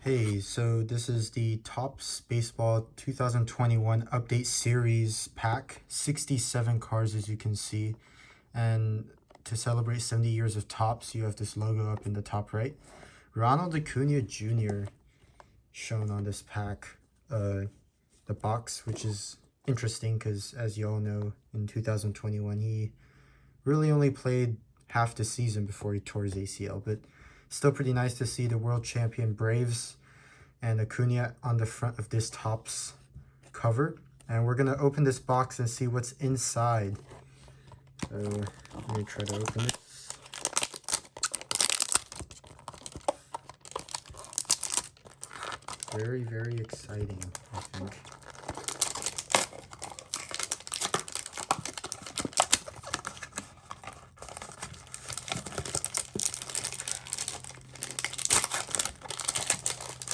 Hey, so this is the Topps Baseball 2021 Update Series pack. 67 cards, as you can see. And to celebrate 70 years of Topps, you have this logo up in the top right. Ronald Acuna Jr. shown on this pack. The box, which is interesting because, as you all know, in 2021, he really only played half the season before he tore his ACL. But still pretty nice to see the world champion Braves and Acuna on the front of this Topps cover. And we're going to open this box and see what's inside. So let me try to open it. Very, very exciting, I think.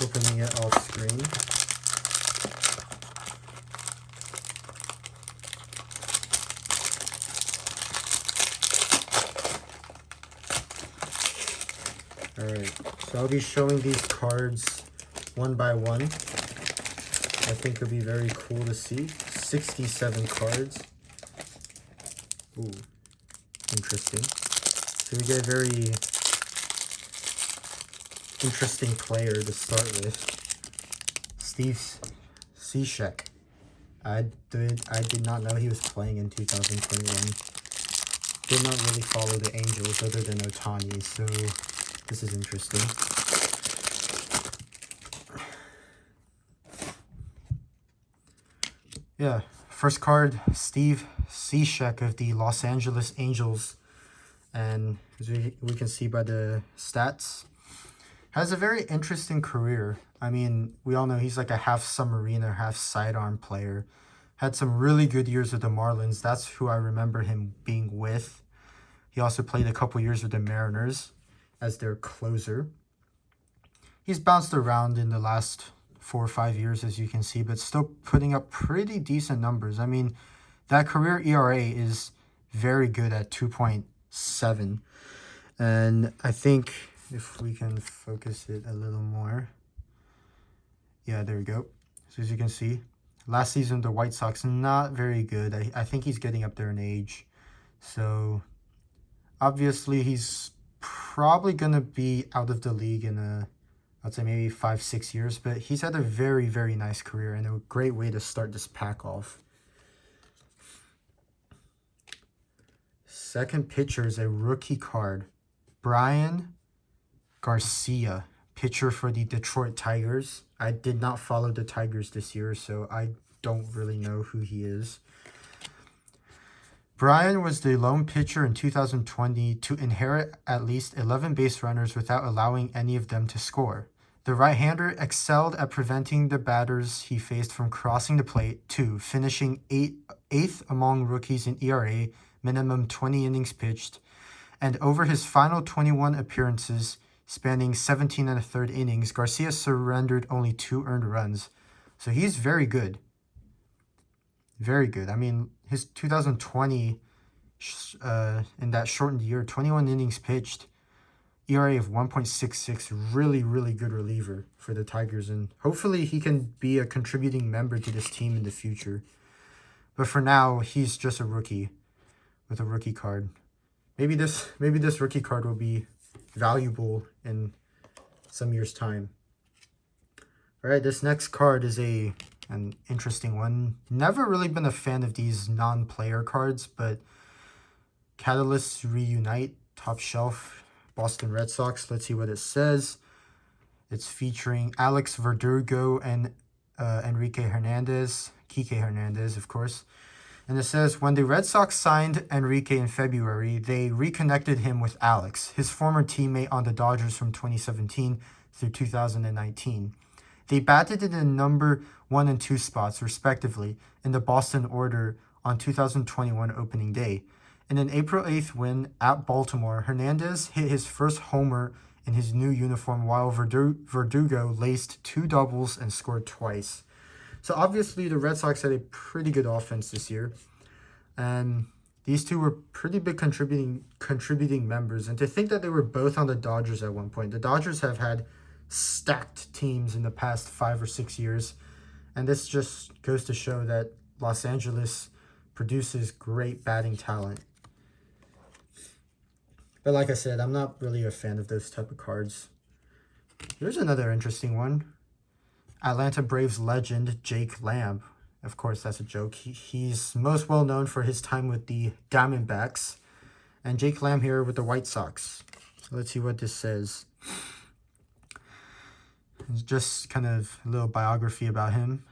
Opening it off screen. Alright, so I'll be showing these cards one by one. I think it'll be very cool to see. 67 cards. Ooh, interesting. So we get a very interesting player to start with. Seashek. I did not know he was playing in 2021. Did not really follow the Angels other than Ohtani, so this is interesting. Yeah, first card, Steve Seashek of the Los Angeles Angels. And as we can see by the stats, has a very interesting career. I mean, we all know he's like a half submariner, half sidearm player. Had some really good years with the Marlins. That's who I remember him being with. He also played a couple years with the Mariners as their closer. He's bounced around in the last 4 or 5 years, as you can see, but still putting up pretty decent numbers. I mean, that career ERA is very good at 2.7. And I think if we can focus it a little more. Yeah, there we go. So as you can see, last season, the White Sox, not very good. I think he's getting up there in age. So obviously he's probably going to be out of the league in I'd say maybe 5-6 years. But he's had a very, very nice career and a great way to start this pack off. Second pitcher is a rookie card. Brian Garcia, pitcher for the Detroit Tigers. I did not follow the Tigers this year, so I don't really know who he is. Brian was the lone pitcher in 2020 to inherit at least 11 base runners without allowing any of them to score. The right-hander excelled at preventing the batters he faced from crossing the plate, too, finishing eighth among rookies in ERA, minimum 20 innings pitched, and over his final 21 appearances, spanning 17 1/3 innings, Garcia surrendered only 2 earned runs. So he's very good. Very good. I mean, his 2020, in that shortened year, 21 innings pitched, ERA of 1.66, really, really good reliever for the Tigers. And hopefully he can be a contributing member to this team in the future. But for now, he's just a rookie with a rookie card. Maybe this rookie card will be valuable in some years' time. All right, this next card is an interesting one. Never really been a fan of these non-player cards, but Catalysts Reunite, Top Shelf, Boston Red Sox. Let's see what it says. It's featuring Alex Verdugo and Enrique Hernandez, Kike Hernandez, of course. And it says, when the Red Sox signed Enrique in February, they reconnected him with Alex, his former teammate on the Dodgers from 2017 through 2019. They batted in the number 1 and 2 spots, respectively, in the Boston order on 2021 opening day. In an April 8th win at Baltimore, Hernandez hit his first homer in his new uniform, while Verdugo laced 2 doubles and scored twice. So obviously the Red Sox had a pretty good offense this year. And these two were pretty big contributing members. And to think that they were both on the Dodgers at one point. The Dodgers have had stacked teams in the past 5 or 6 years. And this just goes to show that Los Angeles produces great batting talent. But like I said, I'm not really a fan of those type of cards. Here's another interesting one. Atlanta Braves legend Jake Lamb. Of course, that's a joke. He's most well known for his time with the Diamondbacks. And Jake Lamb here with the White Sox. Let's see what this says. It's just kind of a little biography about him.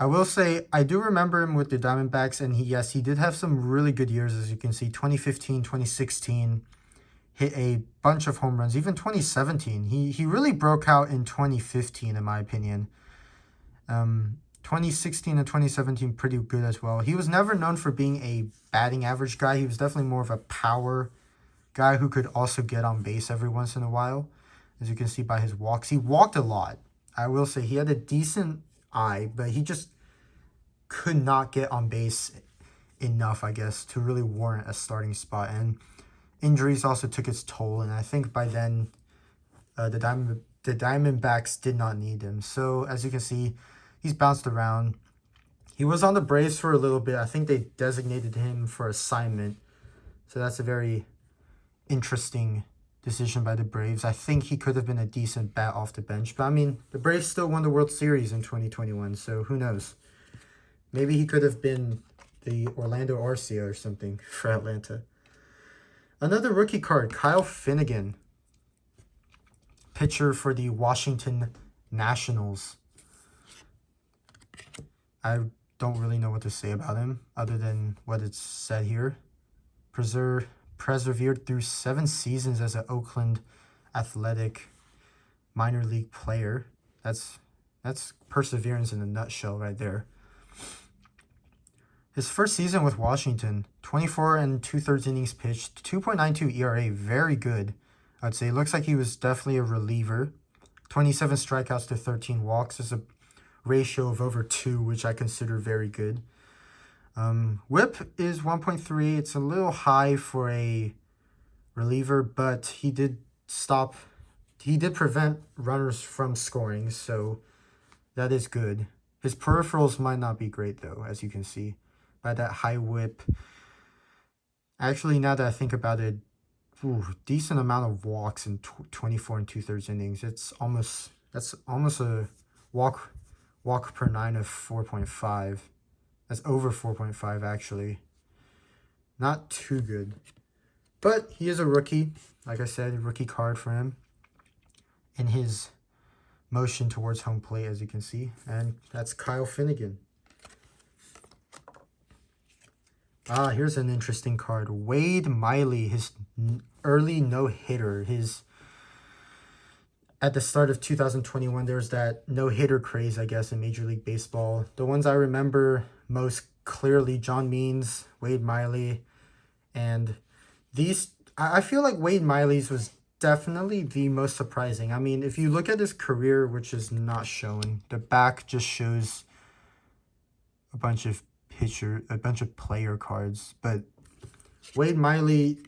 I will say, I do remember him with the Diamondbacks, and he did have some really good years, as you can see. 2015, 2016, hit a bunch of home runs. Even 2017, he really broke out in 2015, in my opinion. 2016 and 2017, pretty good as well. He was never known for being a batting average guy. He was definitely more of a power guy who could also get on base every once in a while. As you can see by his walks, he walked a lot. I will say he had a decent eye, but he just could not get on base enough, I guess, to really warrant a starting spot. And injuries also took its toll, and I think by then the Diamondbacks did not need him. So as you can see, he's bounced around. He was on the Braves for a little bit. I think they designated him for assignment, so that's a very interesting decision by the Braves. I think he could have been a decent bat off the bench, but I mean, the Braves still won the World Series in 2021, so who knows? Maybe he could have been the Orlando Arcia or something for Atlanta. Another rookie card, Kyle Finnegan, pitcher for the Washington Nationals. I don't really know what to say about him other than what it's said here. Persevered through 7 seasons as an Oakland Athletic minor league player. That's perseverance in a nutshell right there. His first season with Washington, 24 and 2/3 innings pitched, 2.92 ERA, very good. I'd say it looks like he was definitely a reliever. 27 strikeouts to 13 walks is a ratio of over 2, which I consider very good. Whip is 1.3. It's a little high for a reliever, but he did prevent runners from scoring, so that is good. His peripherals might not be great, though, as you can see by that high whip. Actually, now that I think about it, decent amount of walks in 24 and 2/3 innings. That's almost a walk per 9 of 4.5. That's over 4.5 actually. Not too good. But he is a rookie. Like I said, a rookie card for him. In his motion towards home plate, as you can see. And that's Kyle Finnegan. Here's an interesting card. Wade Miley, his early no-hitter. At the start of 2021, there's that no-hitter craze, I guess, in Major League Baseball. The ones I remember most clearly, John Means, Wade Miley, and these, I feel like Wade Miley's was definitely the most surprising. I mean, if you look at his career, which is not shown, the back just shows a bunch of player cards, but Wade Miley,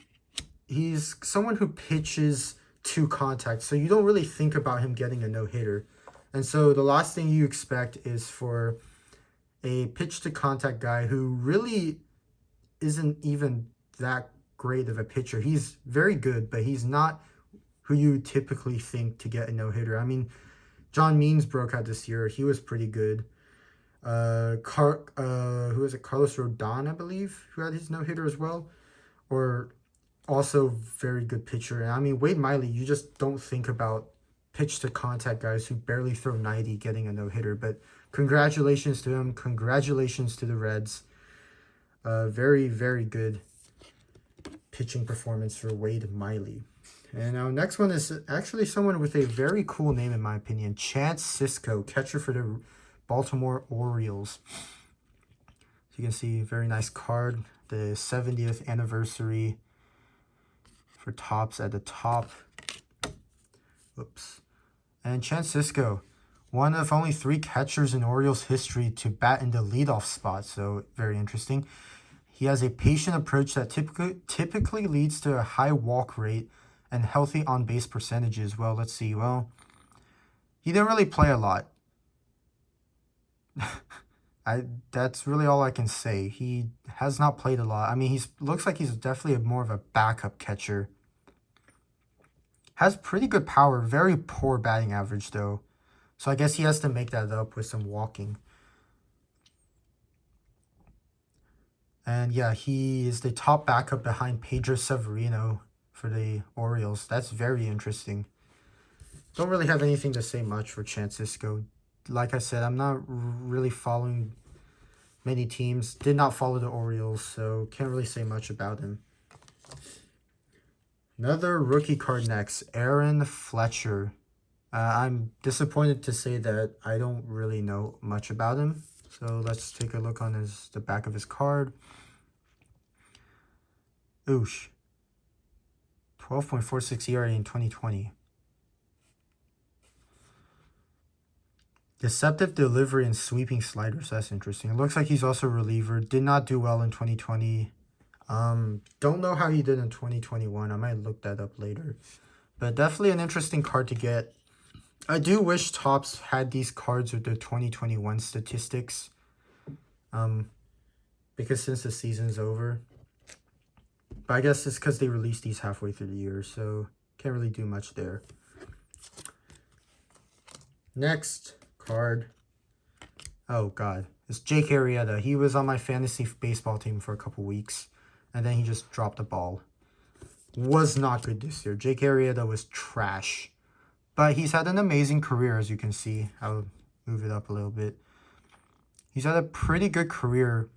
he's someone who pitches to contact, so you don't really think about him getting a no-hitter. And so the last thing you expect is for a pitch to contact guy who really isn't even that great of a pitcher. He's very good, but he's not who you typically think to get a no-hitter. I mean, John Means broke out this year. He was pretty good. Who was it? Carlos Rodon, I believe, who had his no-hitter as well. Or also very good pitcher. And I mean, Wade Miley, you just don't think about pitch to contact guys who barely throw 90 getting a no-hitter. But congratulations to him. Congratulations to the Reds. Very, very good pitching performance for Wade Miley. And our next one is actually someone with a very cool name, in my opinion. Chance Sisco, catcher for the Baltimore Orioles. So you can see, very nice card. The 70th anniversary for TOPPS at the top. Oops. And Chance Sisco, one of only 3 catchers in Orioles history to bat in the leadoff spot. So very interesting. He has a patient approach that typically leads to a high walk rate and healthy on-base percentages. Well, let's see. Well, he didn't really play a lot. That's really all I can say. He has not played a lot. I mean, looks like he's definitely more of a backup catcher. Has pretty good power, very poor batting average though. So I guess he has to make that up with some walking. And yeah, he is the top backup behind Pedro Severino for the Orioles. That's very interesting. Don't really have anything to say much for Francisco. Like I said, I'm not really following many teams. Did not follow the Orioles, so can't really say much about him. Another rookie card next, Aaron Fletcher. I'm disappointed to say that I don't really know much about him. So let's take a look on the back of his card. Oosh. 12.46 ERA in 2020. Deceptive delivery and sweeping sliders. That's interesting. It looks like he's also a reliever. Did not do well in 2020. Don't know how he did in 2021. I might look that up later. But definitely an interesting card to get. I do wish TOPPS had these cards with the 2021 statistics. Because since the season's over. But I guess it's because they released these halfway through the year. So can't really do much there. Next card. Oh, God. It's Jake Arrieta. He was on my fantasy baseball team for a couple weeks. And then he just dropped the ball. Was not good this year. Jake Arrieta was trash. But he's had an amazing career, as you can see. I'll move it up a little bit. He's had a pretty good career.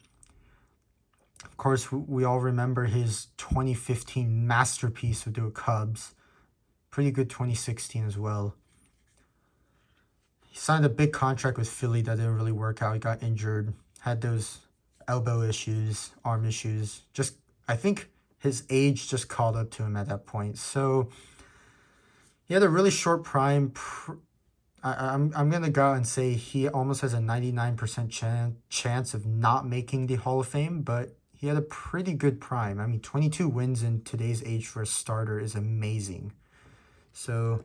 Of course, we all remember his 2015 masterpiece with the Cubs. Pretty good 2016 as well. He signed a big contract with Philly that didn't really work out. He got injured. Had those elbow issues, arm issues. I think his age just caught up to him at that point. So he had a really short prime. I'm going to go out and say he almost has a 99% chance of not making the Hall of Fame, but he had a pretty good prime. I mean, 22 wins in today's age for a starter is amazing. So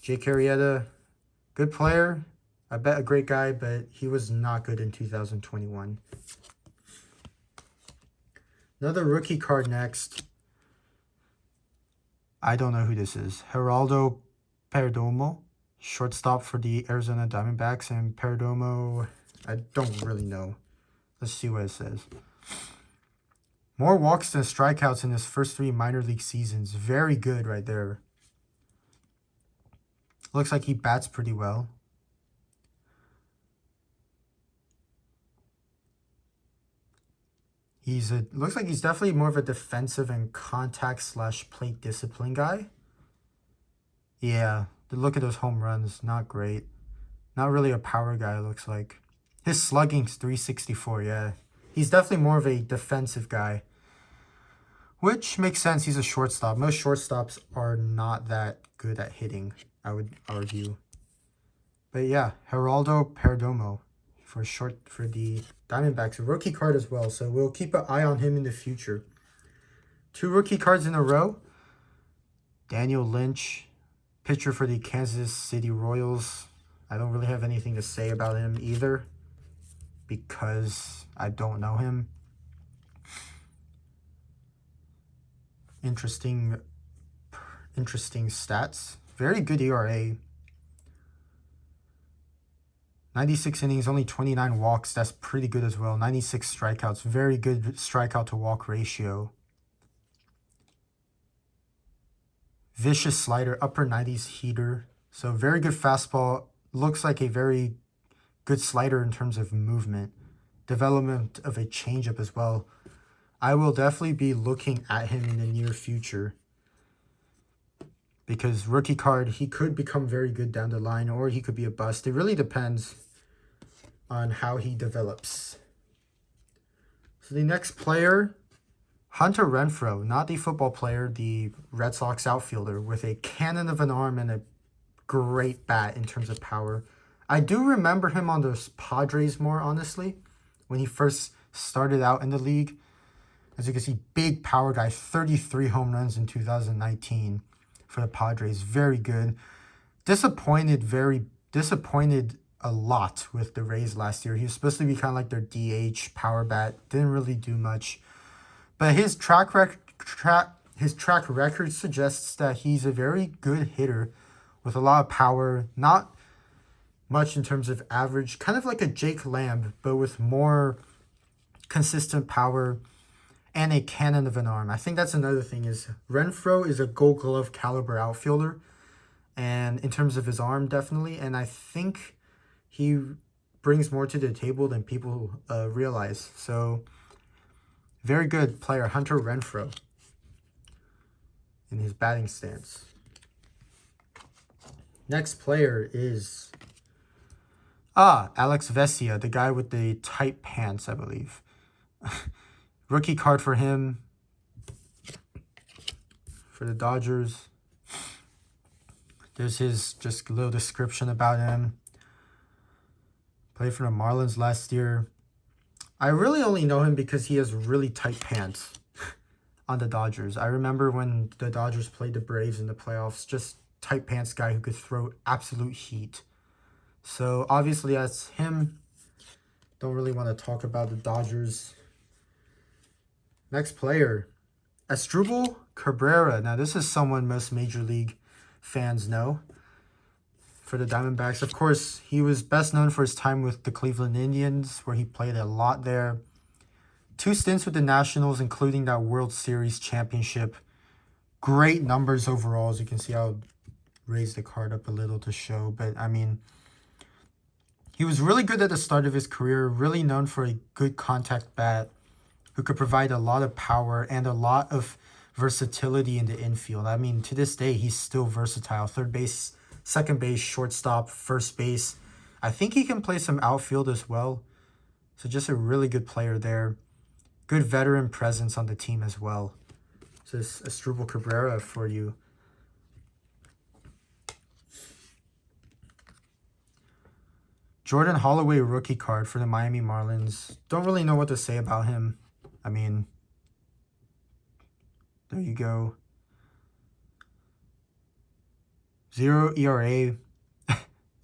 Jake Arrieta, good player. I bet a great guy, but he was not good in 2021. Another rookie card next. I don't know who this is. Geraldo Paradomo, shortstop for the Arizona Diamondbacks. And Paradomo, I don't really know. Let's see what it says. More walks than strikeouts in his first 3 minor league seasons. Very good right there. Looks like he bats pretty well. Looks like he's definitely more of a defensive and contact / plate discipline guy. Yeah, look at those home runs. Not great. Not really a power guy, it looks like. His slugging's 364, yeah. He's definitely more of a defensive guy. Which makes sense, he's a shortstop. Most shortstops are not that good at hitting, I would argue. But yeah, Geraldo Paradomo for the Diamondbacks, a rookie card as well, so we'll keep an eye on him in the future. 2 rookie cards in a row. Daniel Lynch, pitcher for the Kansas City Royals. I don't really have anything to say about him either because I don't know him. Interesting stats. Very good ERA. 96 innings, only 29 walks. That's pretty good as well. 96 strikeouts. Very good strikeout to walk ratio. Vicious slider, upper 90s heater. So very good fastball. Looks like a very good slider in terms of movement. Development of a changeup as well. I will definitely be looking at him in the near future. Because rookie card, he could become very good down the line or he could be a bust. It really depends on how he develops. So the next player, Hunter Renfro, not the football player, the Red Sox outfielder with a cannon of an arm and a great bat in terms of power. I do remember him on the Padres more, honestly, when he first started out in the league. As you can see, big power guy, 33 home runs in 2019. for the Padres. Very good. Very disappointed a lot with the Rays last year. He was supposed to be kind of like their DH power bat. Didn't really do much. But his track record suggests that he's a very good hitter with a lot of power. Not much in terms of average. Kind of like a Jake Lamb, but with more consistent power and a cannon of an arm. I think that's another thing is Renfro is a Gold Glove caliber outfielder. And in terms of his arm, definitely. And I think he brings more to the table than people realize. So, very good player, Hunter Renfro, in his batting stance. Next player is Alex Vessia, the guy with the tight pants, I believe. Rookie card for him for the Dodgers. There's his just little description about him. Played for the Marlins last year. I really only know him because he has really tight pants on the Dodgers. I remember when the Dodgers played the Braves in the playoffs, just tight pants guy who could throw absolute heat. So obviously that's him. Don't really want to talk about the Dodgers. Next player, Astrubal Cabrera. Now this is someone most Major League fans know. For the Diamondbacks, of course, he was best known for his time with the Cleveland Indians, where he played a lot there. 2 stints with the Nationals, including that World Series championship. Great numbers overall, as you can see. I'll raise the card up a little to show, but I mean, he was really good at the start of his career, really known for a good contact bat who could provide a lot of power and a lot of versatility in the infield. I mean, to this day, he's still versatile. Third base, second base, shortstop, first base. I think he can play some outfield as well. So just a really good player there. Good veteran presence on the team as well. So this is Astrubal Cabrera for you. Jordan Holloway rookie card for the Miami Marlins. Don't really know what to say about him. I mean, there you go. 0 ERA.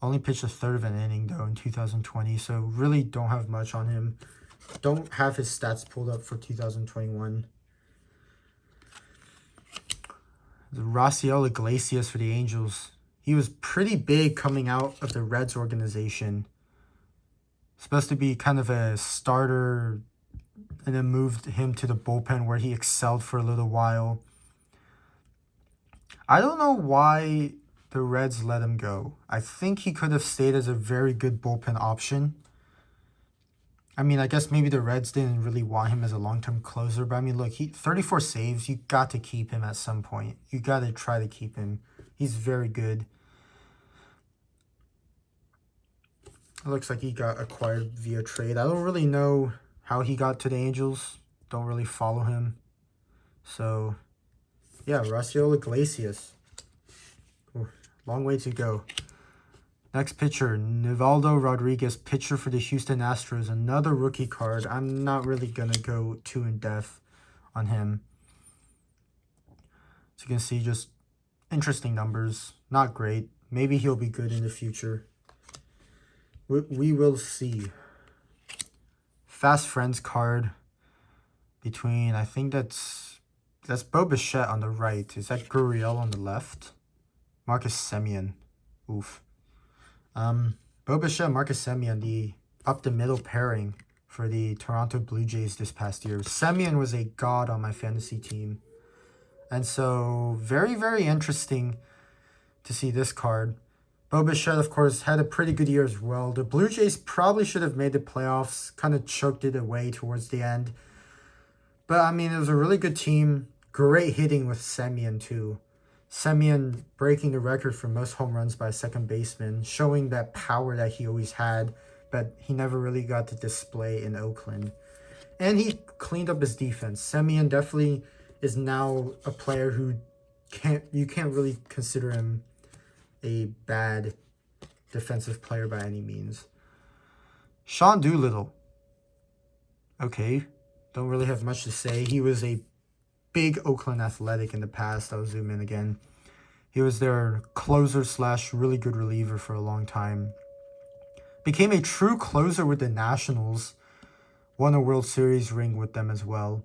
Only pitched a third of an inning, though, in 2020. So really don't have much on him. Don't have his stats pulled up for 2021. Raciel Iglesias for the Angels. He was pretty big coming out of the Reds organization. Supposed to be kind of a starter, and then moved him to the bullpen where he excelled for a little while. I don't know why the Reds let him go. I think he could have stayed as a very good bullpen option. I mean, I guess maybe the Reds didn't really want him as a long-term closer, but I mean, look, 34 saves. You got to keep him at some point. You got to try to keep him. He's very good. It looks like he got acquired via trade. I don't really know how he got to the Angels. Don't really follow him. So, yeah, Raciel Iglesias. Ooh, long way to go. Next pitcher, Nivaldo Rodriguez, pitcher for the Houston Astros. Another rookie card. I'm not really going to go too in-depth on him. So you can see just interesting numbers. Not great. Maybe he'll be good in the future. We will see. Fast Friends card between, I think that's Bo Bichette on the right. Is that Gurriel on the left? Marcus Semien. Oof. Bo Bichette, Marcus Semien, the up-the-middle pairing for the Toronto Blue Jays this past year. Semien was a god on my fantasy team. And so, very, very interesting to see this card. Bo Bichette, of course, had a pretty good year as well. The Blue Jays probably should have made the playoffs. Kind of choked it away towards the end. But, I mean, it was a really good team. Great hitting with Simeon, too. Simeon breaking the record for most home runs by a second baseman, showing that power that he always had, but he never really got to display in Oakland. And he cleaned up his defense. Simeon definitely is now a player who you can't really consider him a bad defensive player by any means. Sean Doolittle. Okay, don't really have much to say. He was a big Oakland Athletic in the past. I'll zoom in again. He was their closer slash really good reliever for a long time. Became a true closer with the Nationals. Won a World Series ring with them as well.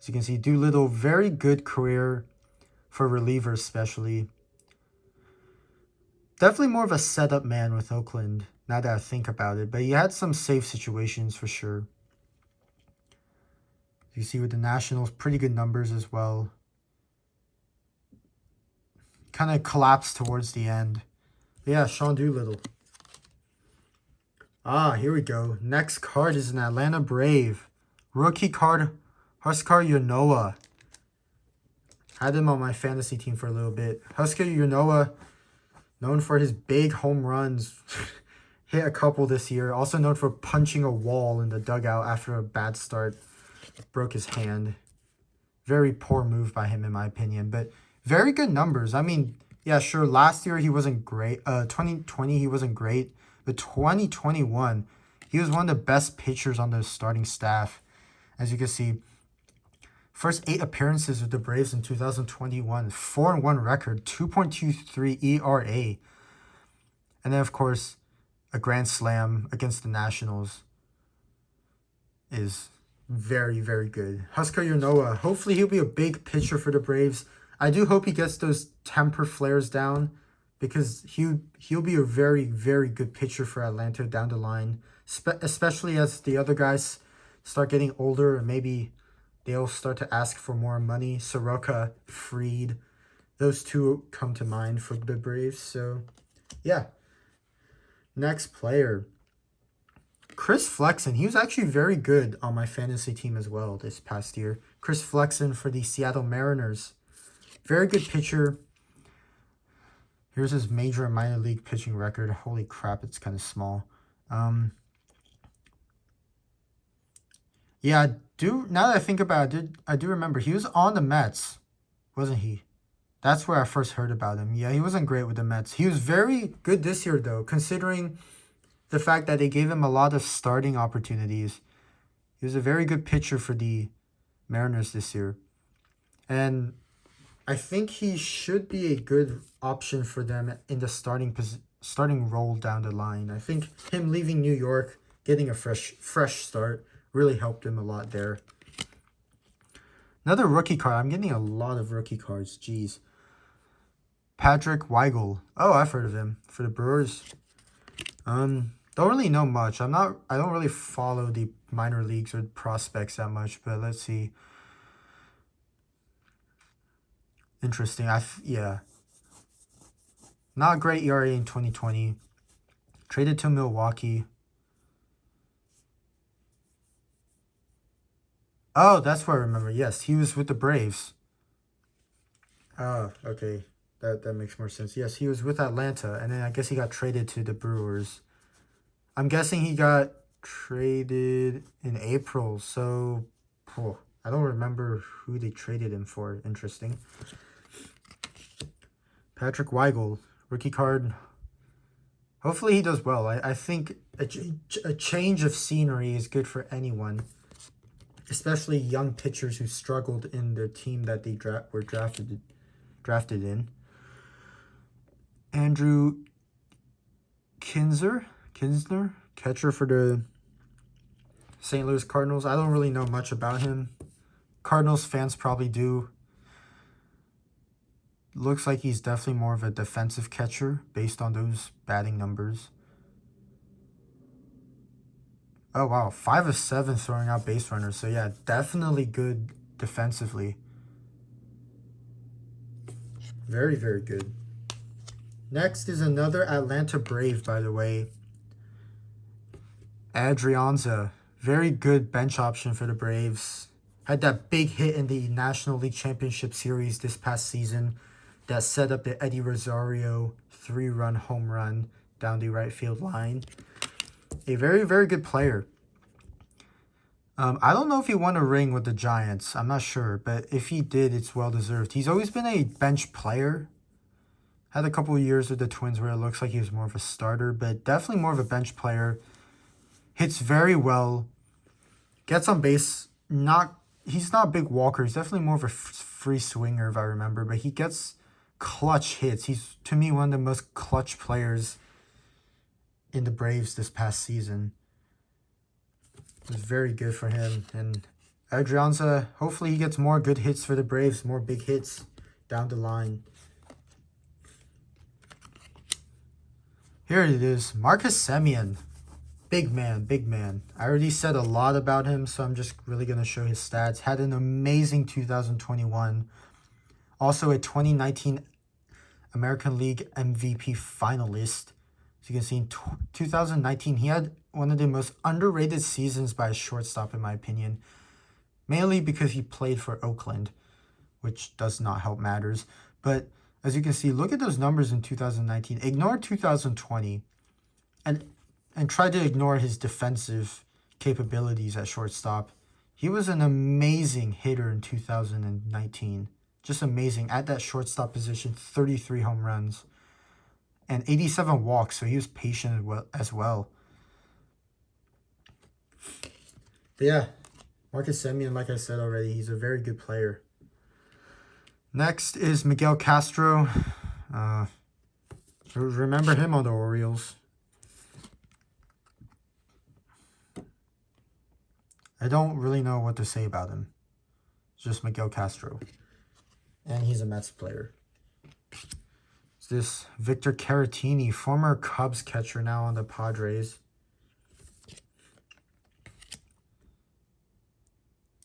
As you can see, Doolittle, very good career for relievers especially. Definitely more of a setup man with Oakland, now that I think about it. But he had some safe situations for sure. You see with the Nationals, pretty good numbers as well. Kind of collapsed towards the end. But yeah, Sean Doolittle. Here we go. Next card is an Atlanta Brave. Rookie card, Husker Ynoa. Had him on my fantasy team for a little bit. Husker Ynoa, known for his big home runs. Hit a couple this year. Also known for punching a wall in the dugout after a bad start. Broke his hand. Very poor move by him in my opinion. But very good numbers. I mean, yeah, sure. Last year he wasn't great. 2020 he wasn't great. But 2021, he was one of the best pitchers on the starting staff. As you can see, first 8 appearances with the Braves in 2021. 4-1 record. 2.23 ERA. And then, of course, a grand slam against the Nationals is very, very good. Husker Ynoa, hopefully he'll be a big pitcher for the Braves. I do hope he gets those temper flares down because he'll be a very, very good pitcher for Atlanta down the line, especially as the other guys start getting older and maybe they'll start to ask for more money. Soroka, Fried, those two come to mind for the Braves. So, yeah. Next player, Chris Flexon. He was actually very good on my fantasy team as well this past year. Chris Flexon for the Seattle Mariners. Very good pitcher. Here's his major and minor league pitching record. Holy crap, it's kind of small. Yeah, now that I think about it, I do remember he was on the Mets, wasn't he? That's where I first heard about him. Yeah, he wasn't great with the Mets. He was very good this year, though, considering the fact that they gave him a lot of starting opportunities. He was a very good pitcher for the Mariners this year. And I think he should be a good option for them in the starting role down the line. I think him leaving New York, getting a fresh start, really helped him a lot there. Another rookie card. I'm getting a lot of rookie cards. Jeez. Patrick Weigel. Oh, I've heard of him for the Brewers. Don't really know much. I don't really follow the minor leagues or prospects that much, but let's see. Interesting. Yeah. Not a great ERA in 2020. Traded to Milwaukee. Oh, that's what I remember. Yes, he was with the Braves. Oh, okay. That makes more sense. Yes, he was with Atlanta, and then I guess he got traded to the Brewers. I'm guessing he got traded in April, so I don't remember who they traded him for. Interesting. Patrick Weigel, rookie card. Hopefully he does well. I think a change of scenery is good for anyone, especially young pitchers who struggled in their team that they were drafted in. Andrew Kinsler, catcher for the St. Louis Cardinals. I don't really know much about him. Cardinals fans probably do. Looks like he's definitely more of a defensive catcher based on those batting numbers. Oh, wow. 5 of 7 throwing out base runners. So, yeah, definitely good defensively. Very, very good. Next is another Atlanta Brave, by the way. Adrianza. Very good bench option for the Braves. Had that big hit in the National League Championship Series this past season that set up the Eddie Rosario 3-run home run down the right field line. A very, very good player. I don't know if he won a ring with the Giants. I'm not sure. But if he did, it's well-deserved. He's always been a bench player. Had a couple of years with the Twins where it looks like he was more of a starter. But definitely more of a bench player. Hits very well. Gets on base. He's not a big walker. He's definitely more of a free swinger, if I remember. But he gets clutch hits. He's, to me, one of the most clutch players in the Braves this past season. It was very good for him. And Adrianza, hopefully he gets more good hits for the Braves, more big hits down the line. Here it is, Marcus Semien. Big man, big man. I already said a lot about him, so I'm just really going to show his stats. Had an amazing 2021. Also a 2019 American League MVP finalist. As you can see, in 2019, he had one of the most underrated seasons by a shortstop, in my opinion. Mainly because he played for Oakland, which does not help matters. But as you can see, look at those numbers in 2019. Ignore 2020 and try to ignore his defensive capabilities at shortstop. He was an amazing hitter in 2019. Just amazing. At that shortstop position, 33 home runs and 87 walks, so he was patient as well. But yeah, Marcus Semien, like I said already, he's a very good player. Next is Miguel Castro. Remember him on the Orioles. I don't really know what to say about him. It's just Miguel Castro. And he's a Mets player. It's this Victor Caratini, former Cubs catcher, now on the Padres.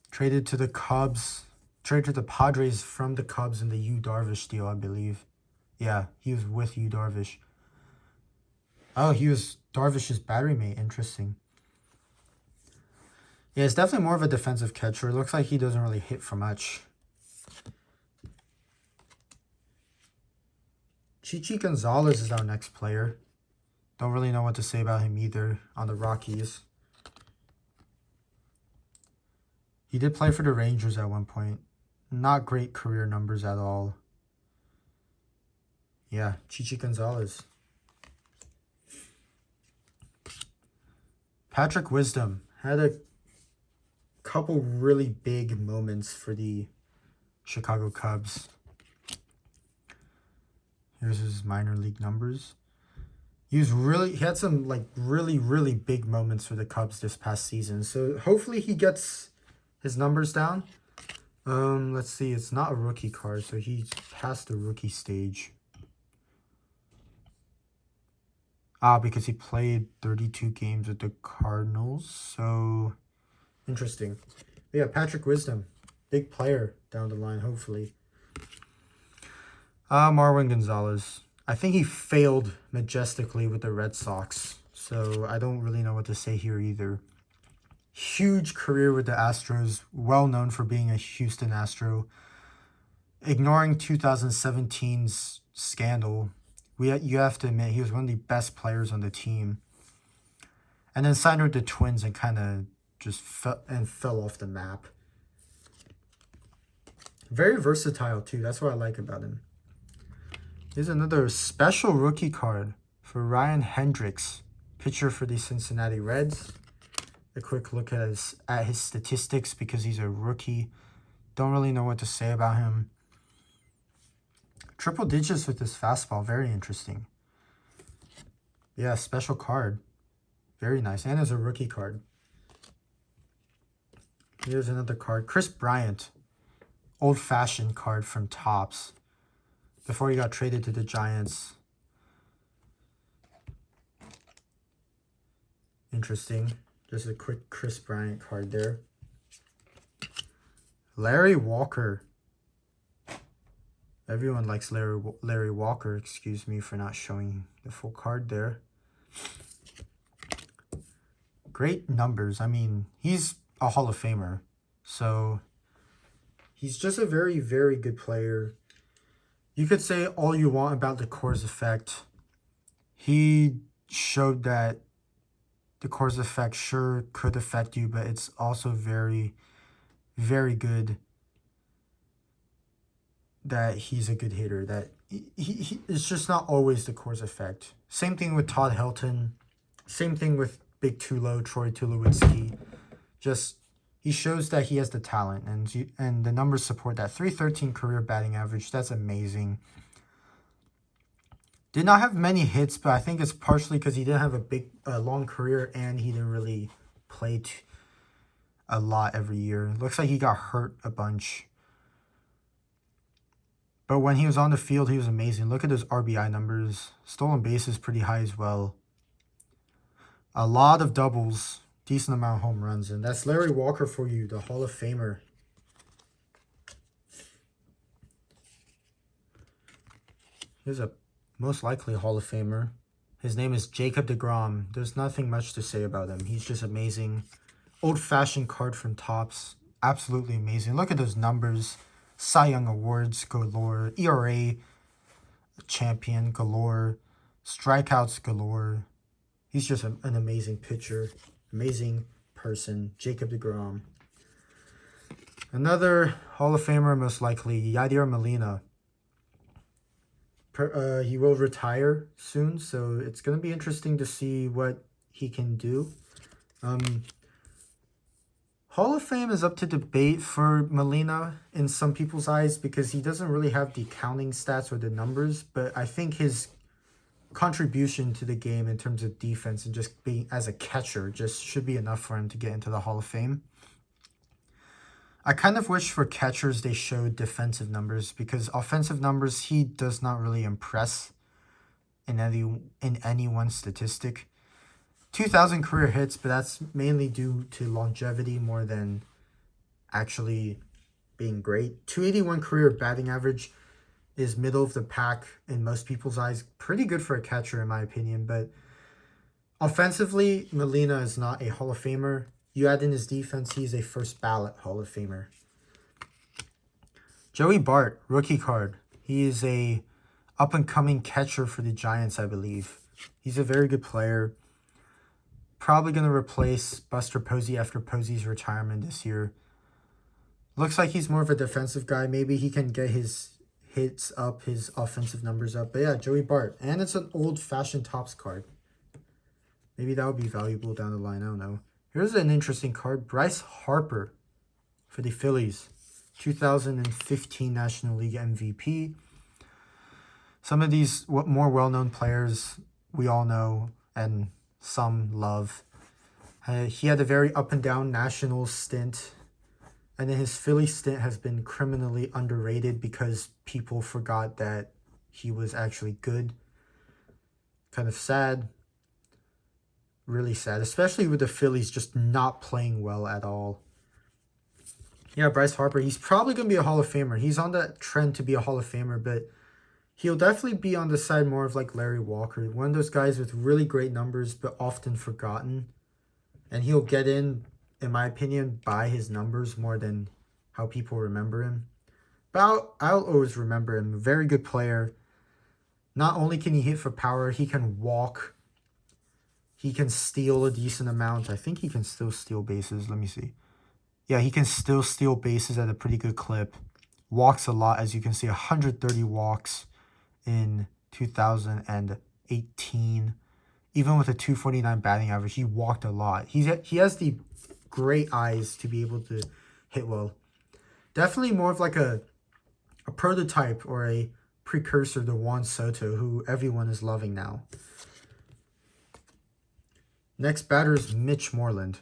Traded to the Padres from the Cubs in the Yu Darvish deal, I believe. Yeah, he was with Yu Darvish. Oh, he was Darvish's battery mate. Interesting. Yeah, it's definitely more of a defensive catcher. It looks like he doesn't really hit for much. Chichi Gonzalez is our next player. Don't really know what to say about him either on the Rockies. He did play for the Rangers at one point. Not great career numbers at all. Yeah, Chichi Gonzalez. Patrick Wisdom had a couple really big moments for the Chicago Cubs. Here's his minor league numbers. He had some like really big moments for the Cubs this past season. So hopefully he gets his numbers down. Let's see, it's not a rookie card, so he's past the rookie stage. Because he played 32 games with the Cardinals, so interesting. But yeah, Patrick Wisdom, big player down the line, hopefully. Marwan Gonzalez. I think he failed majestically with the Red Sox, so I don't really know what to say here either. Huge career with the Astros, well known for being a Houston Astro. Ignoring 2017's scandal, you have to admit he was one of the best players on the team. And then signed with the Twins and kind of just fell off the map. Very versatile too. That's what I like about him. Here's another special rookie card for Ryan Hendricks, pitcher for the Cincinnati Reds. A quick look at his statistics because he's a rookie. Don't really know what to say about him. Triple digits with his fastball. Very interesting. Yeah, special card. Very nice. And it's a rookie card. Here's another card. Chris Bryant. Old-fashioned card from TOPPS. Before he got traded to the Giants. Interesting. Just a quick Chris Bryant card there. Larry Walker. Everyone likes Larry Walker. Excuse me for not showing the full card there. Great numbers. I mean, he's a Hall of Famer. So, he's just a very good player. You could say all you want about the Coors effect. He showed that the Coors effect sure could affect you, but it's also very good that he's a good hitter. That he it's just not always the Coors effect. Same thing with Todd Hilton. Same thing with Big Tulo, Troy Tulowitzki. Just he shows that he has the talent, and the numbers support that. .313 career batting average. That's amazing. Did not have many hits, but I think it's partially because he didn't have a long career and he didn't really play a lot every year. Looks like he got hurt a bunch. But when he was on the field, he was amazing. Look at his RBI numbers. Stolen bases pretty high as well. A lot of doubles. Decent amount of home runs. And that's Larry Walker for you, the Hall of Famer. Here's a most likely Hall of Famer. His name is Jacob Degrom. There's nothing much to say about him. He's just amazing. Old-fashioned card from TOPPS. Absolutely amazing. Look at those numbers. Cy Young Awards galore. ERA champion galore. Strikeouts galore. He's just an amazing pitcher. Amazing person. Jacob Degrom. Another Hall of Famer, most likely, Yadira Molina. He will retire soon, so it's going to be interesting to see what he can do. Hall of Fame is up to debate for Molina in some people's eyes because he doesn't really have the counting stats or the numbers, but I think his contribution to the game in terms of defense and just being as a catcher just should be enough for him to get into the Hall of Fame. I kind of wish for catchers they showed defensive numbers because offensive numbers he does not really impress in any one statistic. 2,000 career hits, but that's mainly due to longevity more than actually being great. 281 career batting average is middle of the pack in most people's eyes. Pretty good for a catcher in my opinion, but offensively, Molina is not a Hall of Famer. You add in his defense, he's a first ballot Hall of Famer. Joey Bart, rookie card. He is a up-and-coming catcher for the Giants, I believe. He's a very good player. Probably going to replace Buster Posey after Posey's retirement this year. Looks like he's more of a defensive guy. Maybe he can get his hits up, his offensive numbers up. But yeah, Joey Bart. And it's an old-fashioned TOPPS card. Maybe that would be valuable down the line. I don't know. Here's an interesting card. Bryce Harper for the Phillies. 2015 National League MVP. Some of these more well-known players we all know and some love. He had a very up-and-down national stint. And then his Philly stint has been criminally underrated because people forgot that he was actually good. Kind of sad. Really sad. Especially with the Phillies just not playing well at all. Yeah, Bryce Harper. He's probably going to be a Hall of Famer. He's on that trend to be a Hall of Famer, but he'll definitely be on the side more of like Larry Walker. One of those guys with really great numbers, but often forgotten. And he'll get in my opinion, by his numbers more than how people remember him. But I'll always remember him. Very good player. Not only can he hit for power, he can walk. He can steal a decent amount. I think he can still steal bases. Let me see. Yeah, he can still steal bases at a pretty good clip. Walks a lot, as you can see. 130 walks in 2018. Even with a 249 batting average, he walked a lot. He has the great eyes to be able to hit well. Definitely more of like a prototype or a precursor to Juan Soto, who everyone is loving now. Next batter is Mitch Moreland.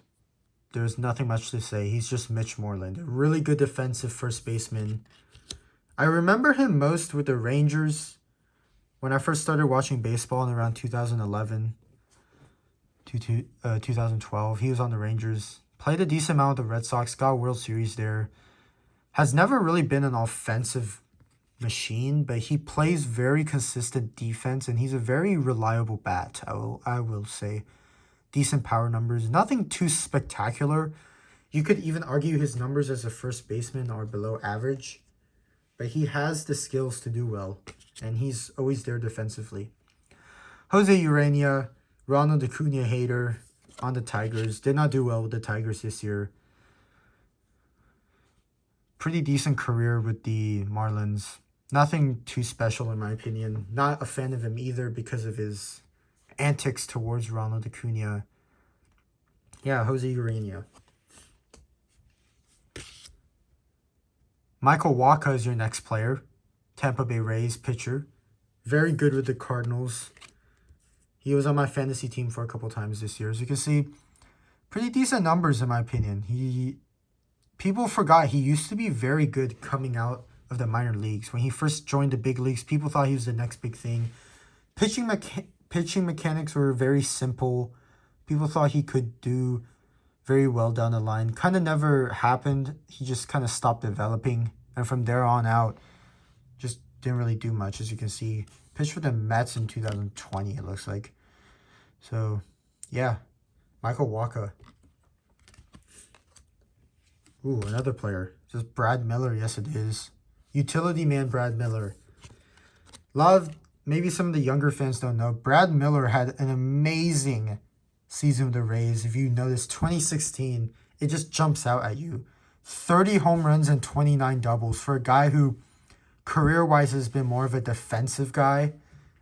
There's nothing much to say. He's just Mitch Moreland. A really good defensive first baseman. I remember him most with the Rangers when I first started watching baseball in around 2011 to 2012. He was on the Rangers. Played a decent amount with the Red Sox. Got a World Series there. Has never really been an offensive machine, but he plays very consistent defense, and he's a very reliable bat, I will say. Decent power numbers. Nothing too spectacular. You could even argue his numbers as a first baseman are below average, but he has the skills to do well, and he's always there defensively. Jose Urania, Ronald Acuna hater on the Tigers. Did not do well with the Tigers this year. Pretty decent career with the Marlins. Nothing too special in my opinion. Not a fan of him either because of his antics towards Ronald Acuna. Yeah, Jose Urania. Michael Wacha is your next player. Tampa Bay Rays pitcher. Very good with the Cardinals. He was on my fantasy team for a couple times this year. As you can see, pretty decent numbers in my opinion. People forgot he used to be very good coming out of the minor leagues. When he first joined the big leagues, people thought he was the next big thing. Pitching mechanics were very simple. People thought he could do very well down the line. Kind of never happened. He just kind of stopped developing. And from there on out, just didn't really do much. As you can see, pitched for the Mets in 2020, it looks like. So, yeah. Michael Wacha. Ooh, another player. Just Brad Miller. Yes, it is. Utility man Brad Miller. Maybe some of the younger fans don't know. Brad Miller had an amazing season with the Rays. If you notice, 2016, it just jumps out at you. 30 home runs and 29 doubles for a guy who career-wise has been more of a defensive guy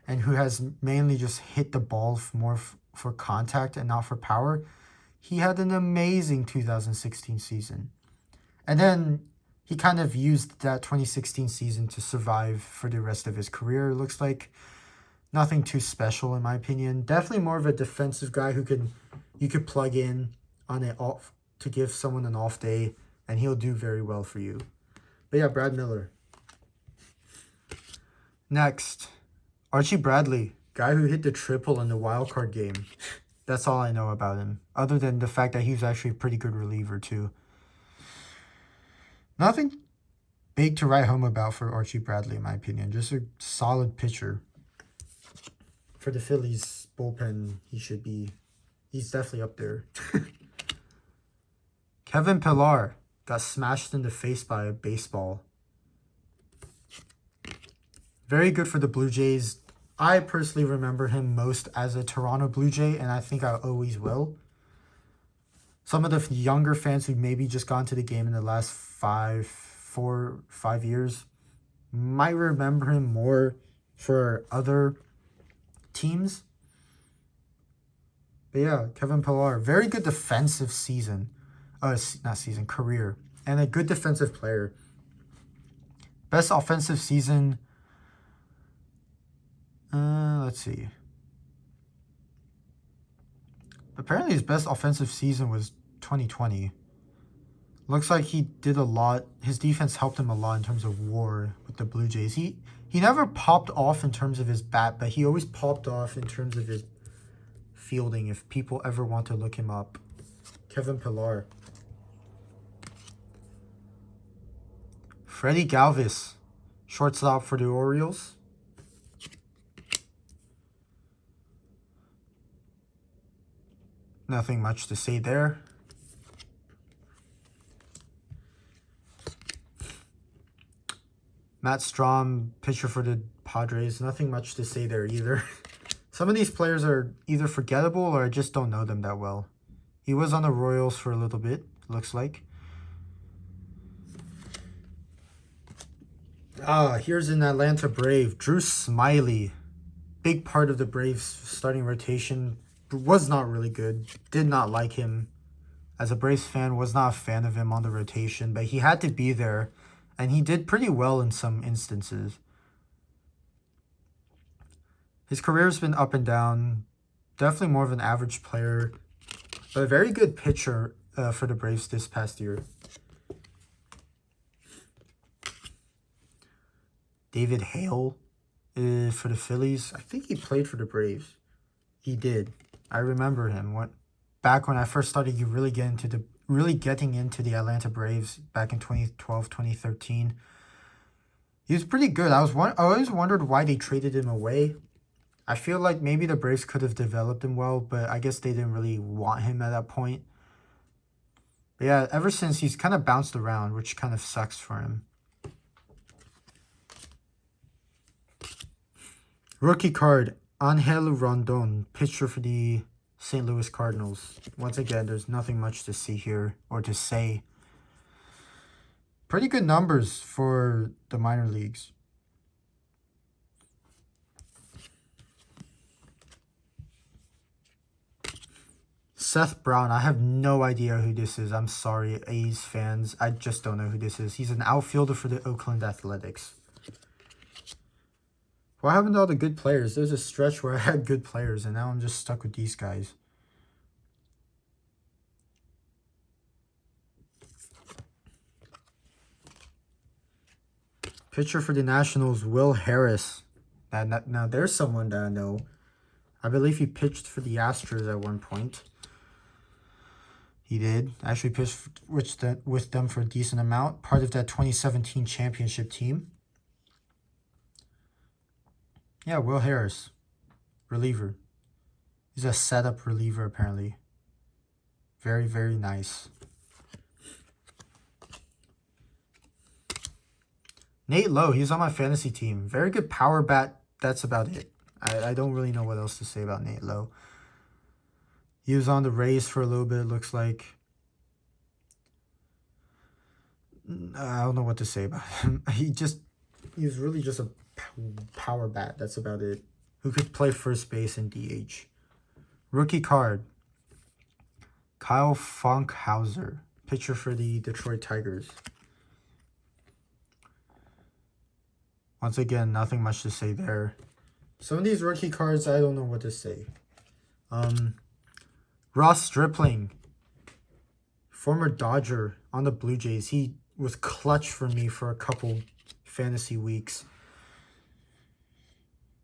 and who has mainly just hit the ball more for contact and not for power. He had an amazing 2016 season. And then he kind of used that 2016 season to survive for the rest of his career. It looks like nothing too special in my opinion. Definitely more of a defensive guy who you could plug in on it off to give someone an off day and he'll do very well for you. But yeah, Brad Miller. Next, Archie Bradley, guy who hit the triple in the wild card game. That's all I know about him, other than the fact that he was actually a pretty good reliever too. Nothing big to write home about for Archie Bradley, in my opinion. Just a solid pitcher. For the Phillies bullpen, he's definitely up there. Kevin Pillar got smashed in the face by a baseball. Very good for the Blue Jays. I personally remember him most as a Toronto Blue Jay, and I think I always will. Some of the younger fans who maybe just got into the game in the last 4 or 5 years might remember him more for other teams. But yeah, Kevin Pillar, very good defensive career, and a good defensive player. Best offensive season, let's see. Apparently his best offensive season was 2020. Looks like he did a lot. His defense helped him a lot in terms of WAR with the Blue Jays. He never popped off in terms of his bat, but he always popped off in terms of his fielding if people ever want to look him up. Kevin Pillar. Freddie Galvis, shortstop for the Orioles. Nothing much to say there. Matt Strom, pitcher for the Padres. Nothing much to say there either. Some of these players are either forgettable or I just don't know them that well. He was on the Royals for a little bit, looks like. Here's an Atlanta Brave. Drew Smiley. Big part of the Braves starting rotation. Was not really good. Did not like him. As a Braves fan, was not a fan of him on the rotation. But he had to be there. And he did pretty well in some instances. His career's been up and down. Definitely more of an average player. But a very good pitcher for the Braves this past year. David Hale for the Phillies. I think he played for the Braves. He did. I remember him. Back when I first started really getting into the Atlanta Braves back in 2012, 2013. He was pretty good. I always wondered why they traded him away. I feel like maybe the Braves could have developed him well, but I guess they didn't really want him at that point. But yeah, ever since he's kind of bounced around, which kind of sucks for him. Rookie card, Angel Rondon, pitcher for the St. Louis Cardinals. Once again, there's nothing much to see here or to say. Pretty good numbers for the minor leagues. Seth Brown, I have no idea who this is. I'm sorry, A's fans. I just don't know who this is. He's an outfielder for the Oakland Athletics. What happened to all the good players? There's a stretch where I had good players, and now I'm just stuck with these guys. Pitcher for the Nationals, Will Harris. Now there's someone that I know. I believe he pitched for the Astros at one point. He did. Actually pitched with them for a decent amount. Part of that 2017 championship team. Yeah, Will Harris. Reliever. He's a setup reliever, apparently. Very, very nice. Nate Lowe, he's on my fantasy team. Very good power bat. That's about it. I don't really know what else to say about Nate Lowe. He was on the Rays for a little bit, looks like. I don't know what to say about him. He was really just a power bat. That's about it. Who could play first base and DH. Rookie card. Kyle Funkhauser, pitcher for the Detroit Tigers. Once again, nothing much to say there. Some of these rookie cards, I don't know what to say. Ross Stripling, former Dodger on the Blue Jays. He was clutch for me for a couple fantasy weeks.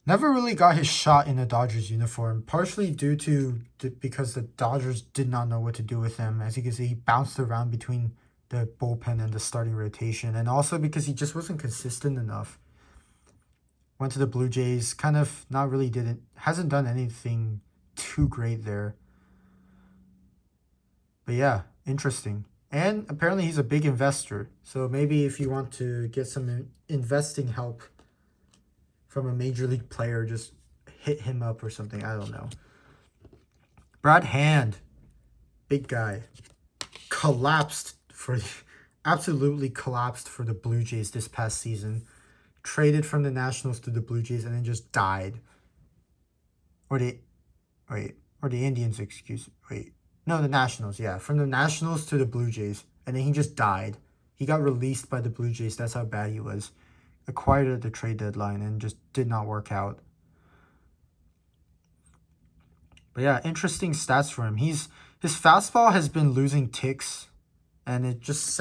Never really got his shot in the Dodgers uniform, partially due to because the Dodgers did not know what to do with him. As you can see, he bounced around between the bullpen and the starting rotation, and also because he just wasn't consistent enough. Went to the Blue Jays, kind of hasn't done anything too great there. But yeah, interesting. And apparently he's a big investor. So maybe if you want to get some investing help from a major league player, just hit him up or something. I don't know. Brad Hand, big guy, absolutely collapsed for the Blue Jays this past season. Traded from the Nationals to the Blue Jays and then just died. Or the Indians, No, the Nationals, yeah. From the Nationals to the Blue Jays. And then he just died. He got released by the Blue Jays. That's how bad he was. Acquired at the trade deadline and just did not work out. But yeah, interesting stats for him. His fastball has been losing ticks. And it's just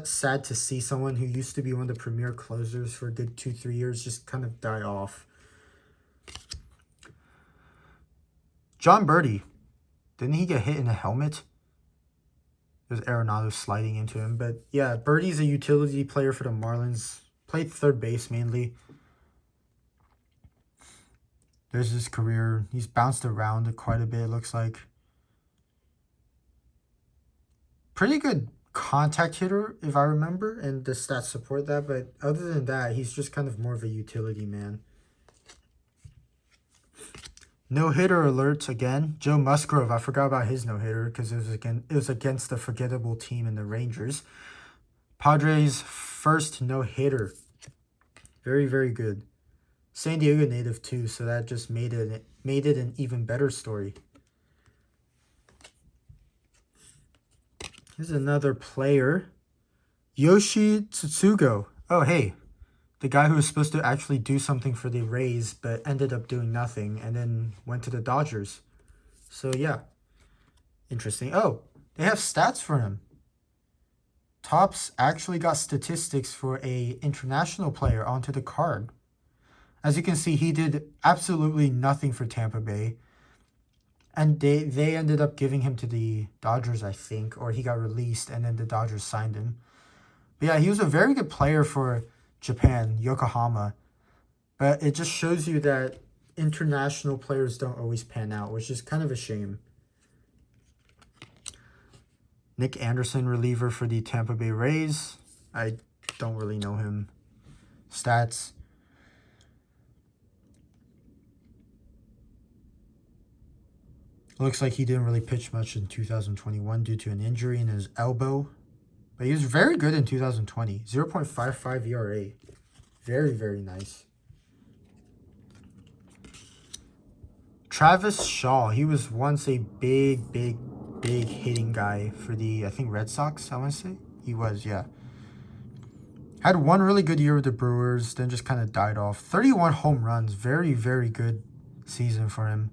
sad to see someone who used to be one of the premier closers for a good 2-3 years just kind of die off. John Birdie. Didn't he get hit in a helmet? There's Arenado sliding into him. But yeah, Birdie's a utility player for the Marlins. Played third base mainly. There's his career. He's bounced around quite a bit, it looks like. Pretty good contact hitter, if I remember, and the stats support that. But other than that, he's just kind of more of a utility man. No-hitter alert again. Joe Musgrove, I forgot about his no-hitter because it was against the forgettable team in the Rangers. Padres' first no-hitter. Very, very good. San Diego native too, so that just made it an even better story. Here's another player. Yoshi Tsutsugo. Oh, hey. The guy who was supposed to actually do something for the Rays, but ended up doing nothing, and then went to the Dodgers. So, yeah. Interesting. Oh, they have stats for him. TOPPS actually got statistics for a international player onto the card. As you can see, he did absolutely nothing for Tampa Bay. And they ended up giving him to the Dodgers, I think, or he got released and then the Dodgers signed him. But yeah, he was a very good player for Japan, Yokohama. But it just shows you that international players don't always pan out, which is kind of a shame. Nick Anderson, reliever for the Tampa Bay Rays. I don't really know him. Stats. Looks like he didn't really pitch much in 2021 due to an injury in his elbow. But he was very good in 2020. 0.55 ERA. Very, very nice. Travis Shaw. He was once a big hitting guy for the, I think, Red Sox, I want to say. He was, yeah. Had one really good year with the Brewers, then just kind of died off. 31 home runs. Very, very good season for him.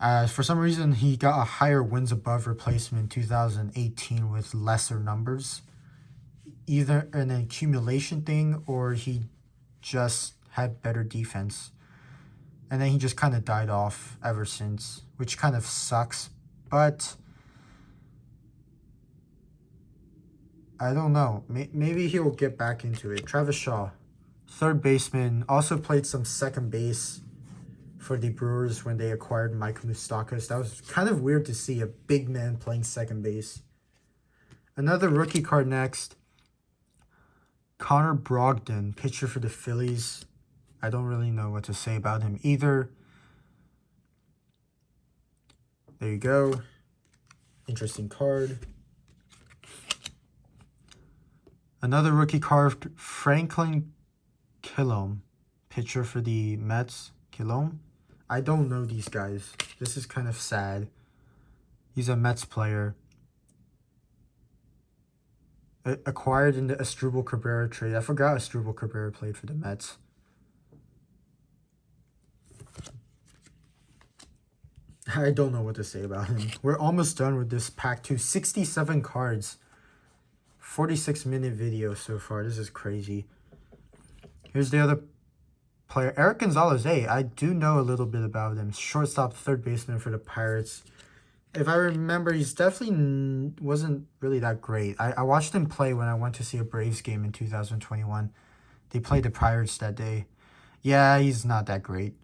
For some reason, he got a higher wins above replacement in 2018 with lesser numbers. Either an accumulation thing or he just had better defense. And then he just kind of died off ever since, which kind of sucks. But I don't know. Maybe he'll get back into it. Travis Shaw, third baseman, also played some second base for the Brewers when they acquired Mike Moustakas. That was kind of weird to see a big man playing second base. Another rookie card next. Connor Brogdon, pitcher for the Phillies. I don't really know what to say about him either. There you go. Interesting card. Another rookie card, Franklin Kilome, pitcher for the Mets. Kilome? I don't know these guys. This is kind of sad. He's a Mets player. Acquired in the Astrubal Cabrera trade. I forgot Astrubal Cabrera played for the Mets. I don't know what to say about him. We're almost done with this pack 2. 67 cards. 46-minute video so far. This is crazy. Here's the other player. Eric Gonzalez. Hey, I do know a little bit about him. Shortstop, third baseman for the Pirates. If I remember, he's definitely wasn't really that great. I watched him play when I went to see a Braves game in 2021. They played the Pirates that day. Yeah, he's not that great.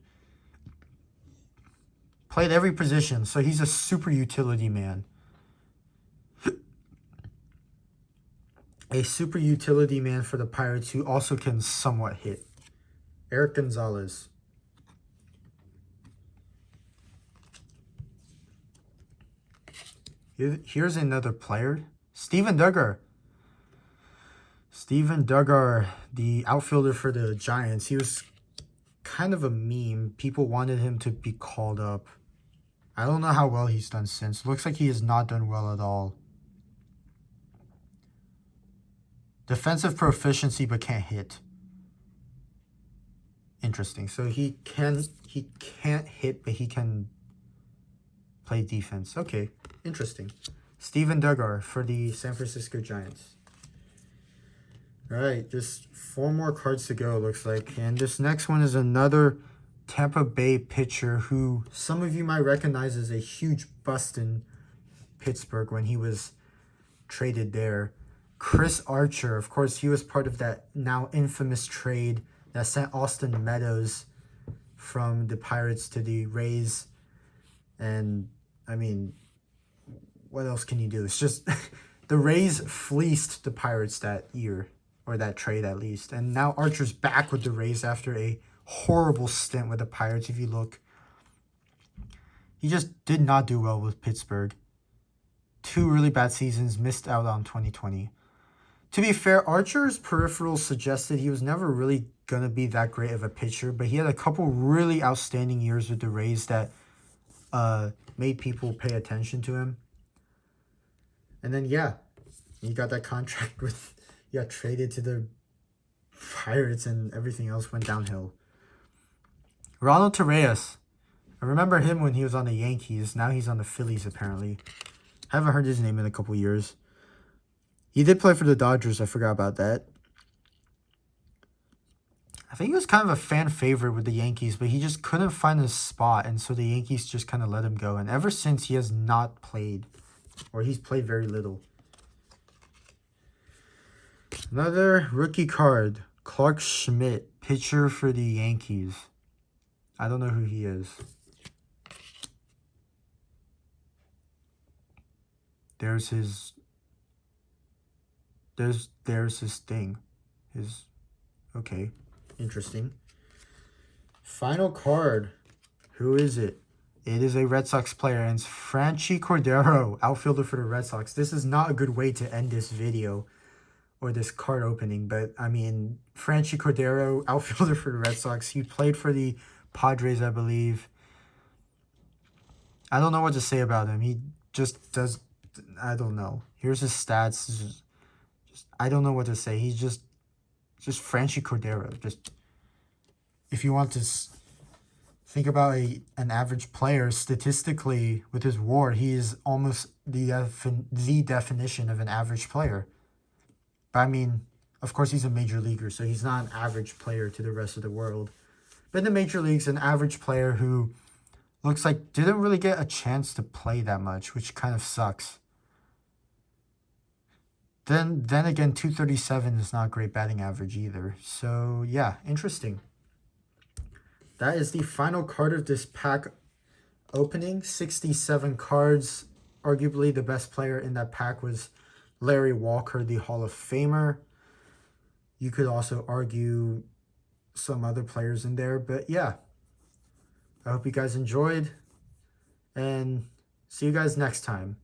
Played every position, so he's a super utility man. A super utility man for the Pirates who also can somewhat hit. Eric Gonzalez. Here's another player. Steven Duggar. Steven Duggar, the outfielder for the Giants. He was kind of a meme. People wanted him to be called up. I don't know how well he's done since. Looks like he has not done well at all. Defensive proficiency but can't hit. Interesting. So he can't hit, but he can play defense. Okay, interesting. Steven Duggar for the San Francisco Giants. All right, just 4 more cards to go, looks like. And this next one is another Tampa Bay pitcher who some of you might recognize as a huge bust in Pittsburgh when he was traded there. Chris Archer, of course, he was part of that now infamous trade that sent Austin Meadows from the Pirates to the Rays. And, I mean, what else can you do? It's just the Rays fleeced the Pirates that year, or that trade at least. And now Archer's back with the Rays after a horrible stint with the Pirates. If you look, he just did not do well with Pittsburgh. 2 really bad seasons, missed out on 2020. To be fair, Archer's peripherals suggested he was never really going to be that great of a pitcher, but he had a couple really outstanding years with the Rays that made people pay attention to him. And then, yeah, he got that contract with, he got traded to the Pirates and everything else went downhill. Ronald Torreyes. I remember him when he was on the Yankees. Now he's on the Phillies, apparently. I haven't heard his name in a couple years. He did play for the Dodgers. I forgot about that. I think he was kind of a fan favorite with the Yankees, but he just couldn't find a spot, and so the Yankees just kind of let him go. And ever since, he has not played, or he's played very little. Another rookie card, Clark Schmidt, pitcher for the Yankees. I don't know who he is. There's his thing. Okay, interesting. Final card. Who is it? It is a Red Sox player, and it's Franchy Cordero, outfielder for the Red Sox. This is not a good way to end this video or this card opening, but I mean, Franchy Cordero, outfielder for the Red Sox. He played for the Padres, I believe. I don't know what to say about him. He just does, I don't know. Here's his stats. Just I don't know what to say. He's just Franchi Cordero. Just if you want to think about an average player statistically with his WAR, he is almost the definition of an average player. But I mean, of course, he's a major leaguer, so he's not an average player to the rest of the world. But in the major leagues, an average player who looks like didn't really get a chance to play that much, which kind of sucks. Then again, 237 is not great batting average either. So yeah, interesting. That is the final card of this pack opening. 67 cards. Arguably the best player in that pack was Larry Walker, the Hall of Famer. You could also argue some other players in there, but yeah. I hope you guys enjoyed, and see you guys next time.